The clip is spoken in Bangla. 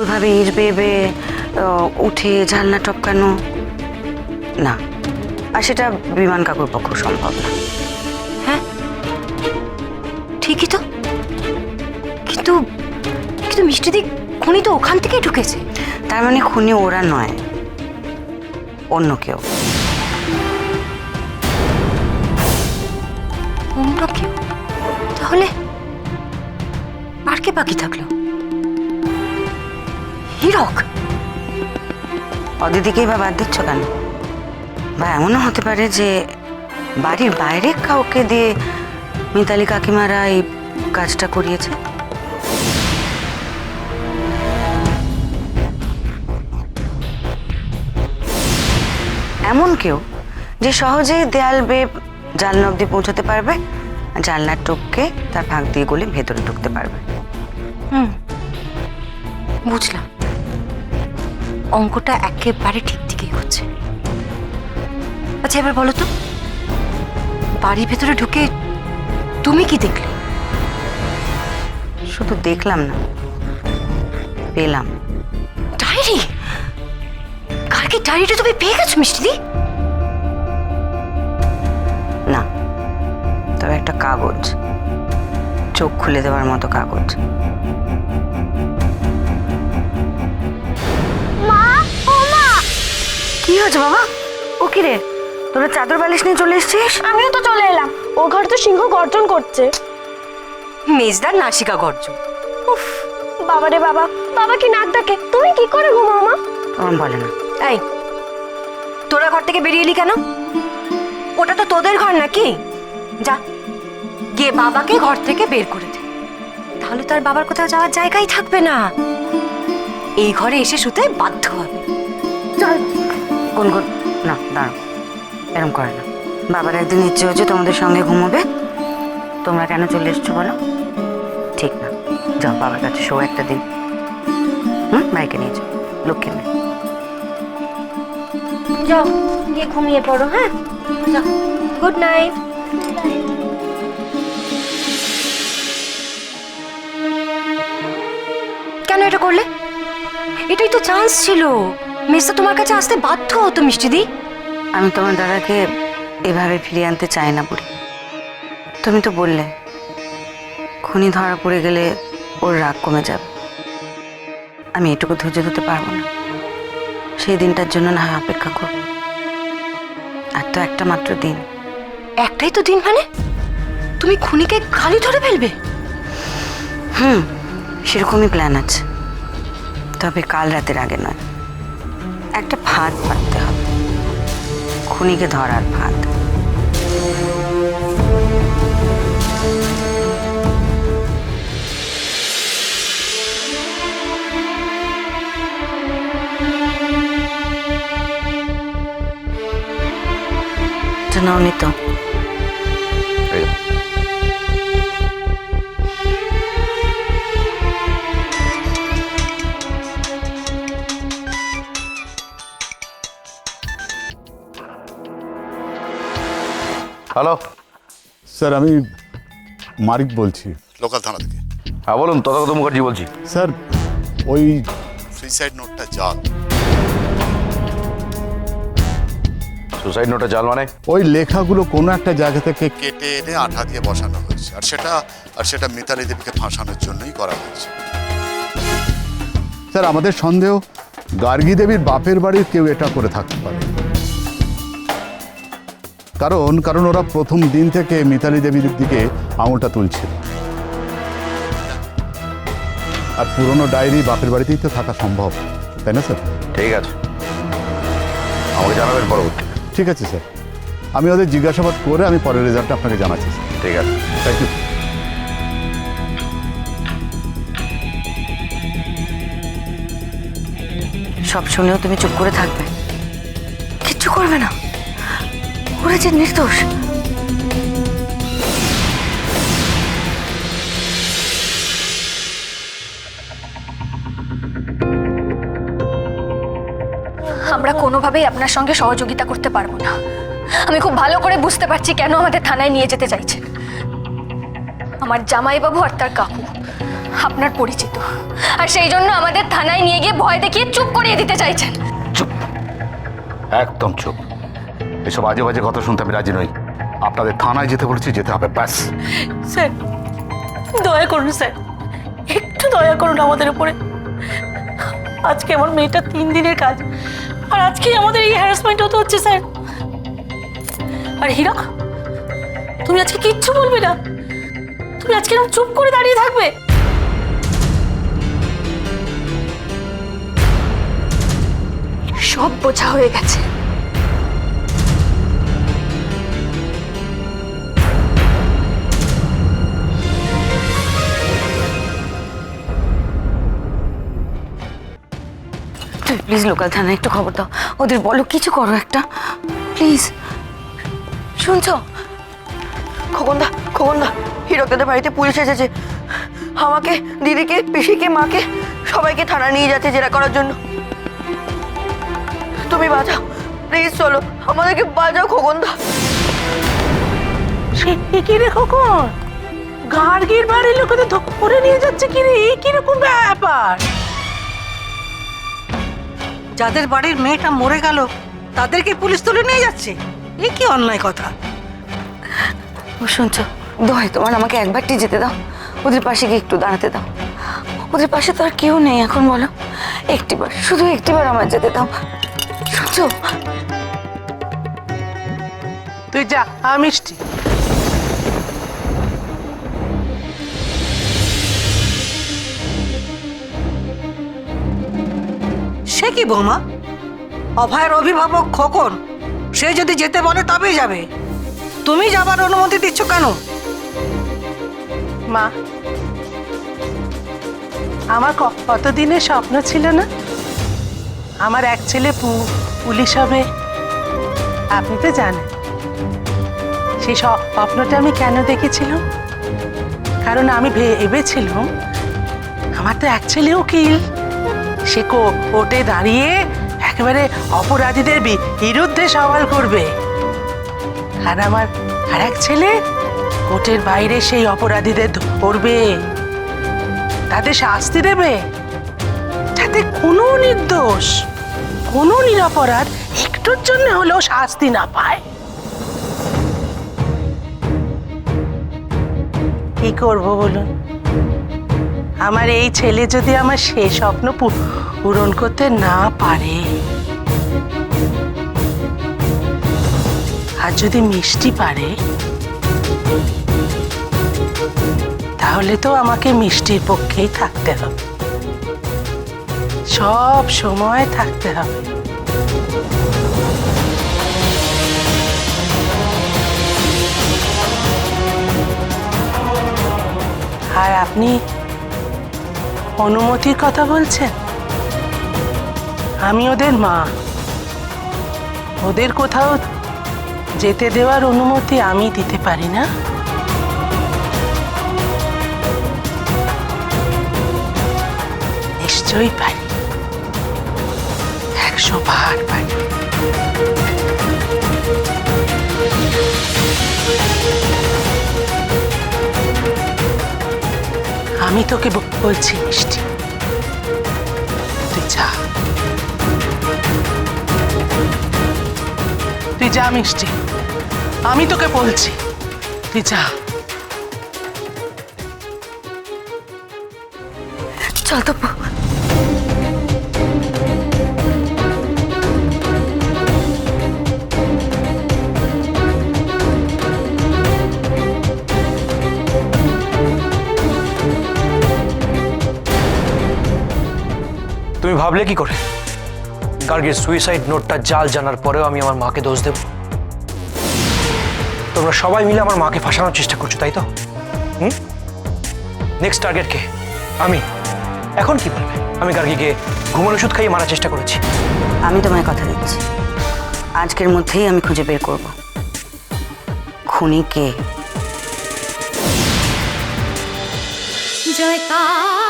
ওইভাবে ইট বেয়ে উঠে জানলা টপকানো না, আর সেটা বিমান কাকুর পক্ষে সম্ভব না। হ্যাঁ ঠিকই তো, কিন্তু কিন্তু মিষ্টিদি খুনি তো ওখান থেকেই ঢুকেছে। তার মানে খুনি ওরা নয়, অন্য কেউ। অন্য কেউ? তাহলে আর কে বাকি থাকলো? হীরক? অদিতিকেই বা বাদ দিচ্ছ কেন? বা এমনও হতে পারে যে বাড়ির বাইরে কাউকে দিয়ে মিতালি কাকিমারা এই কাজটা করিয়েছে। এমন কেউ যে সহজেই দেয়াল বেয়ে জানলা অব্দি পৌঁছতে পারবে, জানলার টপকে তার ফাঁক দিয়ে গলে ভেতরে ঢুকতে পারবে। বুঝলাম, অঙ্কটা একেবারে ঠিক দিকেই হচ্ছে। আচ্ছা এবার বলো তো, বাড়ির ভেতরে ঢুকে তুমি কি দেখলে? শুধু দেখলাম না, পেলাম। ডায়েরি? কালকে ডায়েরিটা তুমি পেয়ে গেছো মিষ্টিদি? না, তবে একটা কাগজ, চোখ খুলে দেওয়ার মতো কাগজ। কি হয়েছে বাবা? ও কি রে, তোরা চাদর বালিশ নিয়ে চলে এসেছিস? আমিও তো চলে এলাম। ও ঘরে তো সিংহ গর্জন করছে। মেজদার নাসিকা গর্জন। উফ, বাবা রে বাবা, বাবা কি নাক ডাকে? তুমি কি করে ঘুমাও মা? ওরম বলে না। এই, তোরা ঘর থেকে বেরিয়ে এলি কেন? ওটা তো তোদের ঘর নাকি? যা গিয়ে বাবাকে ঘর থেকে বের করে দে, তাহলে তার বাবার কোথাও যাওয়ার জায়গাই থাকবে না। এই ঘরে এসে শুতে বাধ্য হবে। চল। গুনগুন, না দাঁড়াও, এরম করে না। বাবার একদিন ইচ্ছে হচ্ছে তোমাদের সঙ্গে ঘুমোবে, তোমরা কেন চলে এসছো বলো? ঠিক না, যাও বাবার কাছে শো একটা দিন। বাইকে নিয়ে যাও, লক্ষ্মী মেয়ে। যাও গিয়ে ঘুমিয়ে পড়ো। হ্যাঁ, যাও, গুড নাইট। কেন এটা করলে? এটাই তো চান্স ছিল, মেজদা তোমার কাছে আসতে বাধ্য হতো মিষ্টিদি। আমি তোমার দাদাকে এভাবে ফিরিয়ে আনতে চাই না বুড়ি। তুমি তো বললে খুনি ধরা পড়ে গেলে ওর রাগ কমে যাবে। আমি এটুকু ধৈর্য ধরতে পারবো না। সেই দিনটার জন্য না হয় অপেক্ষা করব। আর তো একটা মাত্র দিন। একটাই তো দিন মানে? তুমি খুনিকে খালি ধরে ফেলবে? সেরকমই প্ল্যান আছে, তবে কাল রাতের আগে নয়। একটা ফাঁদ পাততে হবে, খুনিকে ধরার ফাঁদ। নওনীত, হ্যালো স্যার, আমি মারিক বলছি। লোকাল থানা থেকে। হ্যাঁ বলুন, তথাগত মুখার্জি বলছি। স্যার, ওই সুইসাইড নোটটা জাল। সুসাইড নোটটা জাল মানে? ওই লেখাগুলো কোনো একটা জায়গা থেকে কেটে এনে আঠা দিয়ে বসানো হয়েছে, আর সেটা মিতালি দেবীকে ফাঁসানোর জন্যই করা হয়েছে। স্যার, আমাদের সন্দেহ গার্গী দেবীর বাপের বাড়ির কেউ এটা করে থাকতে পারে। কারণ ওরা প্রথম দিন থেকে মিতালি দেবীর দিকে আঙুলটা তুলছিল। আর পুরনো ডায়েরি বাপের বাড়িতেই তো থাকা সম্ভব, তাই না স্যার? ঠিক আছে, আমাকে জানাবেন পরবর্তী। ঠিক আছে স্যার, আমি ওদের জিজ্ঞাসাবাদ করে আমি পরের রেজাল্টটা আপনাকে জানাচ্ছি স্যার। ঠিক আছে, থ্যাংক ইউ। সব শুনেও তুমি চুপ করে থাকবে? কিচ্ছু করবে না? ওরা যে নির্দোষ। আমরা কোনোভাবেই আপনার সঙ্গে সহযোগিতা করতে পারবো না। আমি খুব ভালো করে বুঝতে পারছি কেন আমাদের থানায় নিয়ে যেতে চাইছেন। আমার জামাইবাবু আর তার কাকু আপনার পরিচিত, আর সেই জন্য আমাদের থানায় নিয়ে ভয় দেখিয়ে চুপ করিয়ে দিতে চাইছেন। চুপ, একদম চুপ। এসব আজে বাজে কথা শুনতে আমি রাজি নই। আপনাদের থানায় যেতে বলেছি, যেতে হবে, ব্যাস। স্যার দয়া করুন স্যার, একটু দয়া করুন আমাদের উপরে। আজকে আমার মেয়েটা 3 দিনের কাজ, আর আজকে আমাদের এই হ্যারাসমেন্ট হতে হচ্ছে স্যার। আর হীরক, তুমি আজকে কিচ্ছু বলবে না? তুমি আজকে এরকম চুপ করে দাঁড়িয়ে থাকবে? সব বোঝা হয়ে গেছে। তুই প্লিজ লোকাল থানায় একটু খবর দাও, ওদের বলো কিছু করো একটা, প্লিজ। শুনছো খোকনদা, খোকনদা, হীরকদাদের বাড়িতে পুলিশ এসেছে। আমাকে, দিদিকে, পিসিকে, মাকে সবাইকে থানা নিয়ে যাচ্ছে জেরা করার জন্য। তুমি বাঁচাও, প্লিজ চলো, আমাদেরকে বাঁচাও খোকনদা। সে কি রে খোকন, গার্গীর বাড়ির লোকেদের ধরে নিয়ে যাচ্ছে কি রে? এই কিরকম ব্যাপার? যাদের বাড়ির মেয়েটা মরে গেল তাদেরকে পুলিশ তুলে নিয়ে যাচ্ছে, এ কি অন্যায় কথা। ও শুনছো, দোহাই তোমার, আমাকে একবারটি যেতে দাও, ওদের পাশে গিয়ে একটু দাঁড়াতে দাও। ওদের পাশে তো আর কেউ নেই এখন, বলো, একটিবার, শুধু একটিবার আমার যেতে দাও, শুনছো? তুই যা, মিষ্টি। সে কি বৌমা, অভয়ের অভিভাবক খোকন, সে যদি যেতে বলে তবেই যাবে, তুমি যাবার অনুমতি দিচ্ছ কেন? মা, আমার কতদিনের স্বপ্ন ছিল না আমার এক ছেলে পুলিশ হবে। আপনি তো জানেন সেই স্বপ্নটা আমি কেন দেখেছিলাম। কারণ আমি ভেবেছিলাম আমার তো এক ছেলে উকিল, সে কোর্টে দাঁড়িয়ে একেবারে অপরাধীদের বিরুদ্ধে সওয়াল করবে। আর আমার আর এক ছেলে কোর্টের বাইরে সেই অপরাধীদের ধরবে, তাদের শাস্তি দেবে, যাতে কোনো নির্দোষ, কোনো নিরপরাধ একটুর জন্য হলেও শাস্তি না পায়। কি করব বলুন? আমার এই ছেলে যদি আমার সেই স্বপ্ন পূরণ করতে না পারে, আর যদি মিষ্টি পারে, তাহলে তো আমাকে মিষ্টির পক্ষেই থাকতে হবে, সব সময় থাকতে হবে। আর আপনি অনুমতির কথা বলছেন? আমি ওদের মা, ওদের কোথাও যেতে দেওয়ার অনুমতি আমি দিতে পারি না? নিশ্চয়ই পারি, 100 বার পারি। আমি তোকে বলছি মিষ্টি, তুই যা, তুই যা মিষ্টি, আমি তোকে বলছি, তুই যা। চল তো। তুমি ভাবলে কি করে গার্গীর সুইসাইড নোটটা জাল জানার পরেও আমি আমার মাকে দোষ দেব? তোমরা সবাই মিলে আমার মাকে ফাঁসানোর চেষ্টা করছো, তাই তো? নেক্সট টার্গেট কে? আমি। এখন কি বলবে? আমি গার্গীকে ঘুমের ওষুধ খাইয়ে মারার চেষ্টা করেছি। আমি তোমায় কথা দিচ্ছি, আজকের মধ্যেই আমি খুঁজে বের করব খুনি কে। জয়কার।